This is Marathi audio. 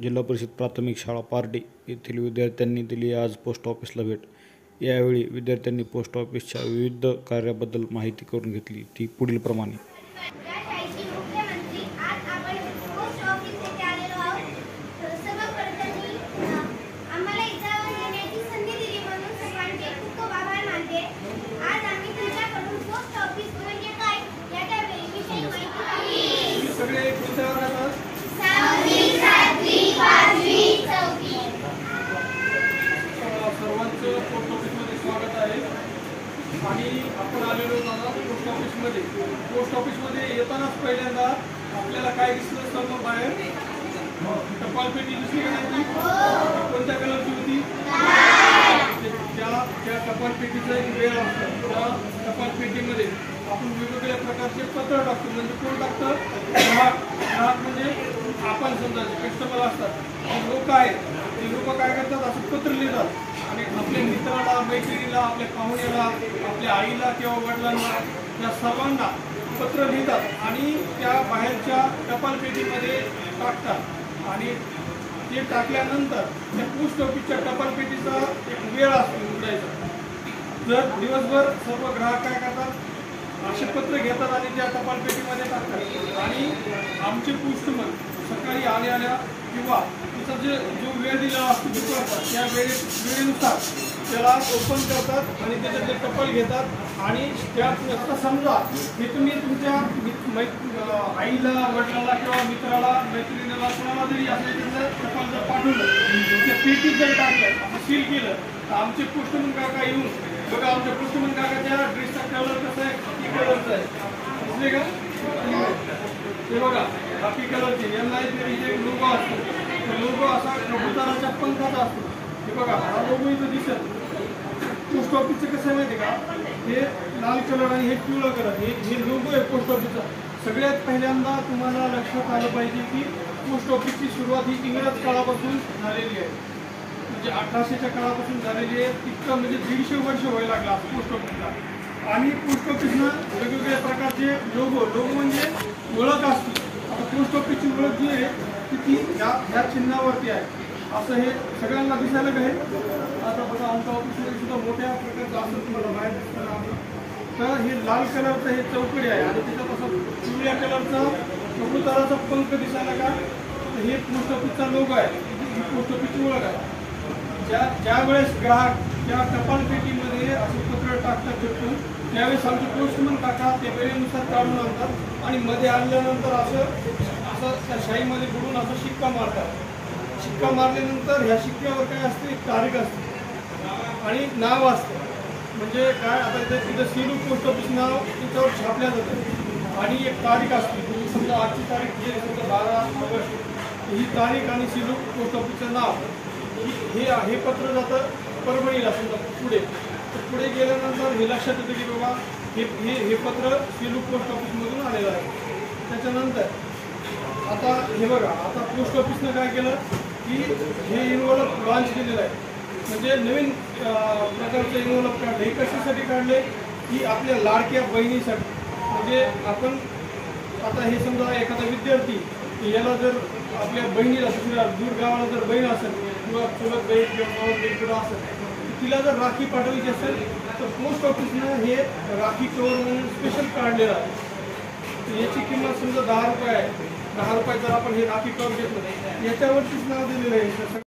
जिल्हा परिषद प्राथमिक शाळा पारडी येथील विद्यार्थ्यांनी दिली आज पोस्ट ऑफिसला भेट। यावेळी विद्यार्थ्यांनी पोस्ट ऑफिसच्या विविध कार्याबद्दल माहिती करून घेतली। ती पुढील प्रमाणे। सर्वांचं पोस्ट ऑफिसमध्ये स्वागत आहे। आणि आपण आलेलो आहोत पोस्ट ऑफिसमध्ये। पोस्ट ऑफिसमध्ये येतानाच पहिल्यांदा आपल्याला काय दिसलं? समोर बाहेर टपाल पेटी दिसली का नाही? कोणत्या कलरची होती? त्या टपाल पेटीचा एक वेळ असतो। त्या टपाल पेटीमध्ये आपण वेगवेगळ्या प्रकारचे पत्र टाकतो। म्हणजे कोण टाकतं? ग्राहक म्हणजे आपण समजायचे कस्टमर असतात, लोक आहेत। ते लोक काय करतात? असं पत्र लिहितात आणि आपल्या मित्राला, मैत्रिणीला, आपल्या पाहुण्याला, आपल्या आईला किंवा वडिलांना या सर्वांना पत्र लिहितात आणि त्या बाहेरच्या टपाल पेटीमध्ये टाकतात। आणि ते टाकल्यानंतर त्या पोस्ट ऑफिसच्या टपाल पेटीचा एक वेळ असतो उघडायचा। जर दिवसभर सर्व ग्राहक काय करतात? असे पत्र घेतात आणि त्या टपाल पेटीमध्ये टाकतात। आणि आमचे पोस्टमन सकाळी आल्या किंवा तिचा जो वेळ दिला असतो दुपारचा, त्या वेळेनुसार त्याला ओपन करतात आणि त्याच्यातले टपाल घेतात। आणि त्यात समजा मी तुम्ही तुमच्या आईला, वडिलाला किंवा मित्राला, मैत्रिणीला, कोणाला जरी आपल्या टपाल जर पाठवलं, त्या पेटीत जर टाकलं, असं सील केलं, तर आमचे पोस्टमन काका येऊन बघा, आमच्या पोस्टमन काकाच्या ड्रेसचा कलर कसा आहे? खाकी कलरचा आहे, दिसले का? ते बघा खाकी कलरचे, यांना इथे लोगो असतो। लोगो असा कबुतराच्या पंखाचा असतो। हे बघा, हा लोगो इथं दिसत। पोस्ट ऑफिसचं कसं आहे माहिती का? हे लाल कलर आणि हे पिवळा कलर, हे लोगो आहे पोस्ट ऑफिसचा। सगळ्यात पहिल्यांदा तुम्हाला लक्षात आलं पाहिजे की पोस्ट ऑफिसची सुरुवात ही इंग्रज काळापासून झालेली आहे। म्हणजे 1800च्या काळापासून झालेली आहे। तितकं म्हणजे 150 वर्ष व्हायला लागला पोस्ट ऑफिसला। आणि पोस्ट ऑफिसनं वेगवेगळ्या प्रकारचे लोगो म्हणजे ओळख असते। आता पोस्ट ऑफिसची ओळख जी आहे ती ह्या चिन्हावरती आहे। असं हे सगळ्यांना दिसायला काय? आता बघा, आमच्या ऑफिसमध्ये सुद्धा मोठ्या प्रकारचं असं तुम्हाला बाहेर दिसताना तर हे लाल कलरचं हे चौकडी आहे आणि त्याच्यात असं पिवळ्या कलरचा कबुतराचा पंख दिसायला का? तर हे पोस्ट ऑफिसचा लोगो आहे, ही पोस्ट ऑफिसची ओळख आहे। ज्यावेळेस ग्राहक त्या टपाल पेटीमध्ये असं पत्र टाकतात चिटकून, त्यावेळेस आमचे पोस्टमन काका ते वेळेनुसार काढून आणतात आणि मध्ये आणल्यानंतर असं त्या शाईमध्ये बुडून असं शिक्का मारतात। शिक्का मारल्यानंतर ह्या शिक्क्यावर काय असते? एक तारीख असते आणि नाव असतं। म्हणजे काय, आता तिथं सीलू पोस्ट ऑफिस नाव तिच्यावर छापल्या जातं आणि एक तारीख असते। समजा आजची तारीख जे समजा 12 ऑगस्ट, ही तारीख आणि सीलू पोस्ट ऑफिसचं नाव हे पत्र जातं परभणीला। समजा पुढे गेल्यानंतर हे लक्षात येतं की बाबा हे पत्र सीलू पोस्ट ऑफिसमधून आलेलं आहे। त्याच्यानंतर आता हे बघा, आता पोस्ट ऑफिसनं काय केलं की हे इन्व्हॉल्व लॉन्च केलेलं आहे। म्हणजे नवीन प्रकारचं इन्व्हॉल्व काढलं। हे कशासाठी काढले? की आपल्या लाडक्या बहिणीसाठी। म्हणजे आपण आता हे समजा एखादा विद्यार्थी याला जर आपल्या बहिणीला दुसऱ्या दूर गावाला जर बहीण असेल किंवा चुलत बहीण किंवा मावस बहीण कुठं असेल, तिला जर राखी पाठवायची असेल तर पोस्ट ऑफिसनं हे राखी कवर म्हणून स्पेशल काढलेलं आहे। याची किंमत समजा 10 रुपये आहे। 10 रुपये जर आपण हे राखी कवर घेतलं, याच्यावरतीच नाव दिलेलं आहे।